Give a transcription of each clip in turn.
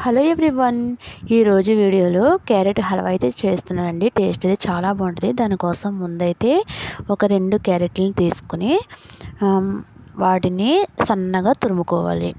Hello everyone. ఈరోజు వీడియోలో carrot halwa అయితే చేస్తున్నానండి. టేస్ట్ అయితే చాలా బాగుంటుంది. దానికోసం ముందైతే ఒక 2 క్యారెట్లను తీసుకుని వాటిని సన్నగా తురుముకోవాలి.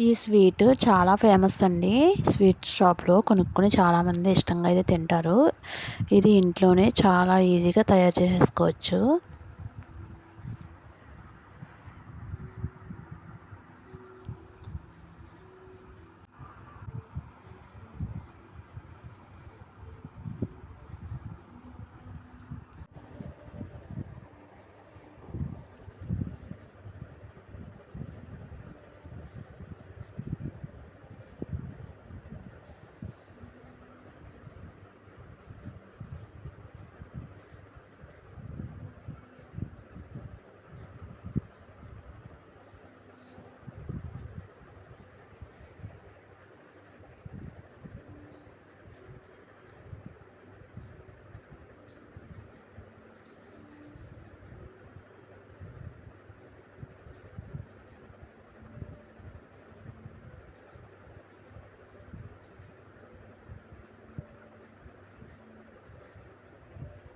ఈ స్వీట్ చాలా ఫేమస్ అండి. స్వీట్ షాప్లో కొనుక్కొని చాలామంది ఇష్టంగా అయితే తింటారు. ఇది ఇంట్లోనే చాలా ఈజీగా తయారు చేసేసుకోవచ్చు.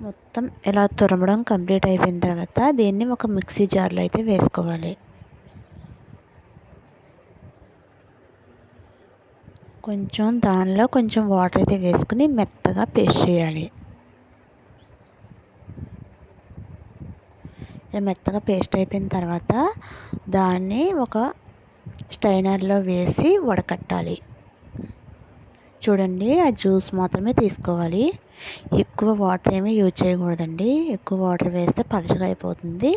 మొత్తం ఇలా తురమడం కంప్లీట్ అయిపోయిన తర్వాత దీన్ని ఒక మిక్సీ జార్లో అయితే వేసుకోవాలి. దానిలో కొంచెం వాటర్ అయితే వేసుకుని మెత్తగా పేస్ట్ చేయాలి. ఇలా మెత్తగా పేస్ట్ అయిపోయిన తర్వాత దాన్ని ఒక స్ట్రైనర్లో వేసి వడకట్టాలి. చూడండి, ఆ జ్యూస్ మాత్రమే తీసుకోవాలి. ఎక్కువ వాటర్ ఏమీ యూజ్ చేయకూడదండి. ఎక్కువ వాటర్ వేస్తే పలచగా అయిపోతుంది.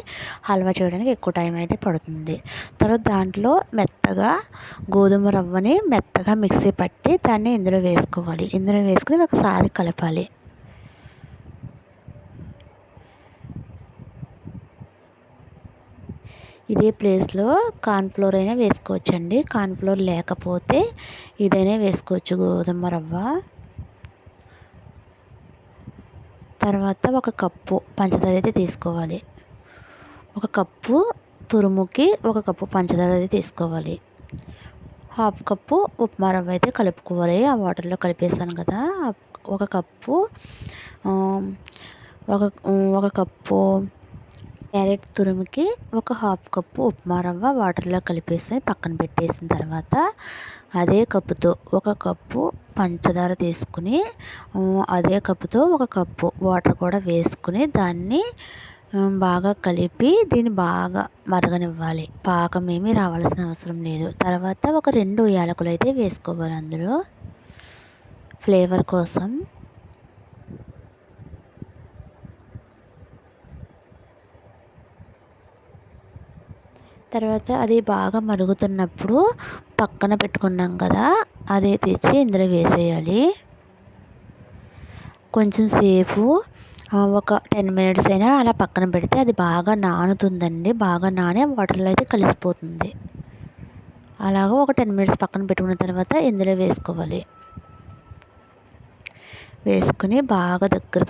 హల్వా చేయడానికి ఎక్కువ టైం అయితే పడుతుంది. తర్వాత దాంట్లో మెత్తగా గోధుమ రవ్వని మెత్తగా మిక్సీ పట్టి దాన్ని ఇందులో వేసుకోవాలి. ఇందులో వేసుకుని ఒకసారి కలపాలి. ఇదే ప్లేస్లో కార్న్ఫ్లోర్ అయినా వేసుకోవచ్చండి. కార్న్ఫ్లోర్ లేకపోతే ఇదైనా వేసుకోవచ్చు, గోధుమ రవ్వ. తర్వాత ఒక కప్పు పంచదార అయితే తీసుకోవాలి. ఒక కప్పు తురుముకి ఒక కప్పు పంచదార అయితే తీసుకోవాలి. హాఫ్ కప్పు ఉప్మా రవ్వ అయితే కలుపుకోవాలి. ఆ వాటర్లో కలిపేసాను కదా. ఒక కప్పు ఒక కప్పు క్యారెట్ తురుముకి ఒక హాఫ్ కప్పు ఉప్మా రవ్వ వాటర్లో కలిపేసి పక్కన పెట్టేసిన తర్వాత అదే కప్పుతో ఒక కప్పు పంచదార తీసుకుని అదే కప్పుతో ఒక కప్పు వాటర్ కూడా వేసుకుని దాన్ని బాగా కలిపి దీన్ని బాగా మరగనివ్వాలి. పాకం ఏమీ రావాల్సిన అవసరం లేదు. తర్వాత ఒక 2 యాలకులు అయితే వేసుకోవాలి అందులో ఫ్లేవర్ కోసం. తర్వాత అది బాగా మరుగుతున్నప్పుడు పక్కన పెట్టుకున్నాం కదా, అదే తెచ్చి ఇందులో వేసేయాలి. కొంచెం సేపు ఒక 10 మినిట్స్ అయినా అలా పక్కన పెడితే అది బాగా నానుతుందండి. బాగా నాని వాటర్లో అయితే కలిసిపోతుంది. అలాగ ఒక 10 మినిట్స్ పక్కన పెట్టుకున్న తర్వాత ఇందులో వేసుకోవాలి. వేసుకుని బాగా దగ్గర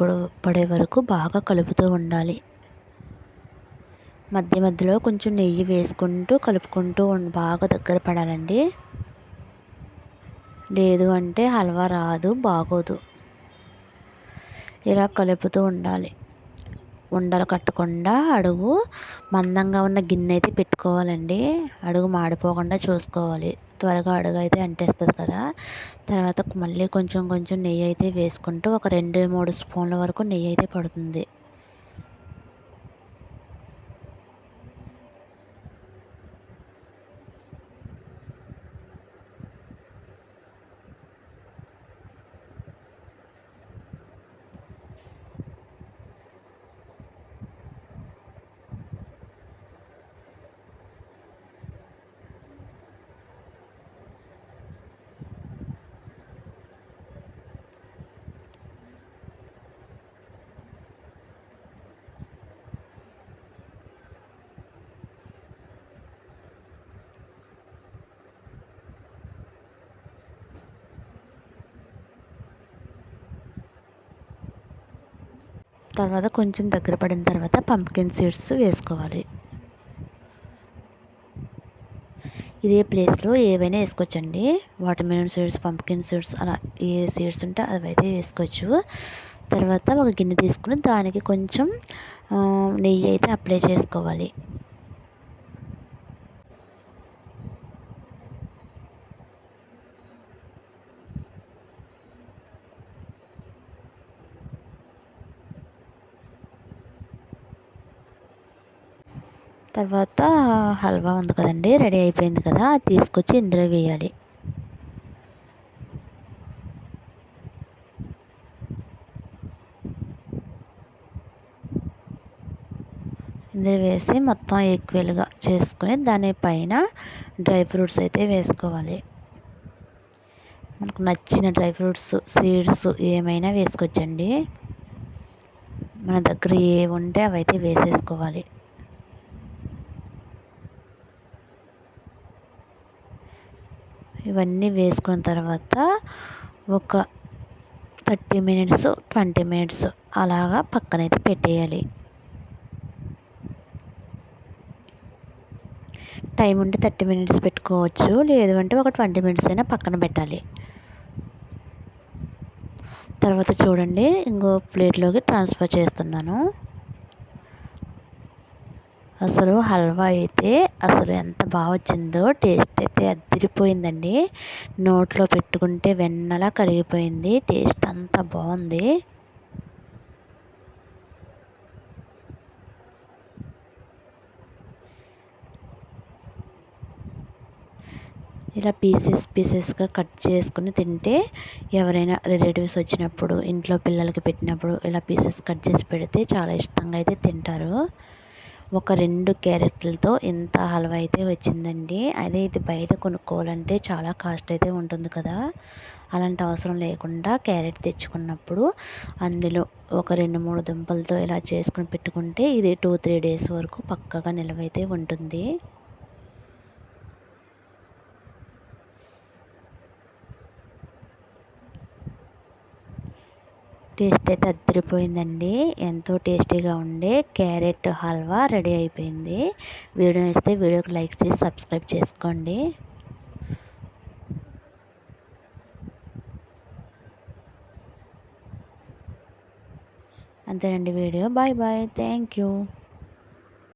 పడే వరకు బాగా కలుపుతూ ఉండాలి. మధ్య మధ్యలో కొంచెం నెయ్యి వేసుకుంటూ కలుపుకుంటూ బాగా దగ్గర పడాలండి. లేదు అంటే హల్వా రాదు, బాగోదు. ఇలా కలుపుతూ ఉండాలి. ఉండలు కట్టకుండా అడుగు మందంగా ఉన్న గిన్నె అయితే పెట్టుకోవాలండి. అడుగు మాడిపోకుండా చూసుకోవాలి. త్వరగా అడుగు అయితే అంటేస్తుంది కదా. తర్వాత మళ్ళీ కొంచెం కొంచెం నెయ్యి అయితే వేసుకుంటూ ఒక 2-3 స్పూన్ల వరకు నెయ్యి అయితే పడుతుంది. తర్వాత కొంచెం దగ్గర పడిన తర్వాత పంప్కిన్ సీడ్స్ వేసుకోవాలి. ఇదే ప్లేస్లో ఏవైనా వేసుకోవచ్చండి. Water melon seeds, pumpkin seeds అలా ఏ సీడ్స్ ఉంటే అవైతే వేసుకోవచ్చు. తర్వాత ఒక గిన్నె తీసుకుని దానికి కొంచెం నెయ్యి అయితే అప్లై చేసుకోవాలి. తర్వాత హల్వా ఉంది కదండి, రెడీ అయిపోయింది కదా, అది తీసుకొచ్చి ఇందులో వేయాలి. ఇందులో వేసి మొత్తం ఈక్వల్గా చేసుకుని దానిపైన డ్రై ఫ్రూట్స్ అయితే వేసుకోవాలి. మనకు నచ్చిన డ్రై ఫ్రూట్స్, సీడ్స్ ఏమైనా వేసుకోవచ్చండి. మన దగ్గర ఏవి ఉంటే అవైతే వేసేసుకోవాలి. ఇవన్నీ వేసుకున్న తర్వాత ఒక 30 మినిట్స్ 20 మినిట్స్ అలాగా పక్కనైతే పెట్టేయాలి. టైం ఉంటే 30 మినిట్స్ పెట్టుకోవచ్చు, లేదు అంటే ఒక 20 మినిట్స్ అయినా పక్కన పెట్టాలి. తర్వాత చూడండి, ఇంకో ప్లేట్లోకి ట్రాన్స్ఫర్ చేస్తున్నాను. అసలు హల్వా అయితే అసలు ఎంత బాగా వచ్చిందో, టేస్ట్ అయితే అదిరిపోయిందండి. నోట్లో పెట్టుకుంటే వెన్నలా కరిగిపోయింది, టేస్ట్ అంత బాగుంది. ఇలా పీసెస్గా కట్ చేసుకుని తింటే ఎవరైనా రిలేటివ్స్ వచ్చినప్పుడు, ఇంట్లో పిల్లలకి పెట్టినప్పుడు ఇలా పీసెస్ కట్ చేసి పెడితే చాలా ఇష్టంగా అయితే తింటారు. ఒక 2 క్యారెట్లతో ఇంత హల్వా అయితే వచ్చిందండి. అదే ఇది బయట కొనుక్కోవాలంటే చాలా కాస్ట్ అయితే ఉంటుంది కదా. అలాంటి అవసరం లేకుండా క్యారెట్ తెచ్చుకున్నప్పుడు అందులో ఒక 2-3 దుంపలతో ఇలా చేసుకుని పెట్టుకుంటే ఇది 2-3 డేస్ వరకు పక్కగా నిల్వైతే ఉంటుంది. టేస్ట్ అయితే అదిరిపోయిందండి. ఎంతో టేస్టీగా ఉండే క్యారెట్ హల్వా రెడీ అయిపోయింది. వీడియో నచ్చితే వీడియోకి లైక్ చేసి సబ్స్క్రైబ్ చేసుకోండి. అంతేనండి video. Bye bye. Thank you.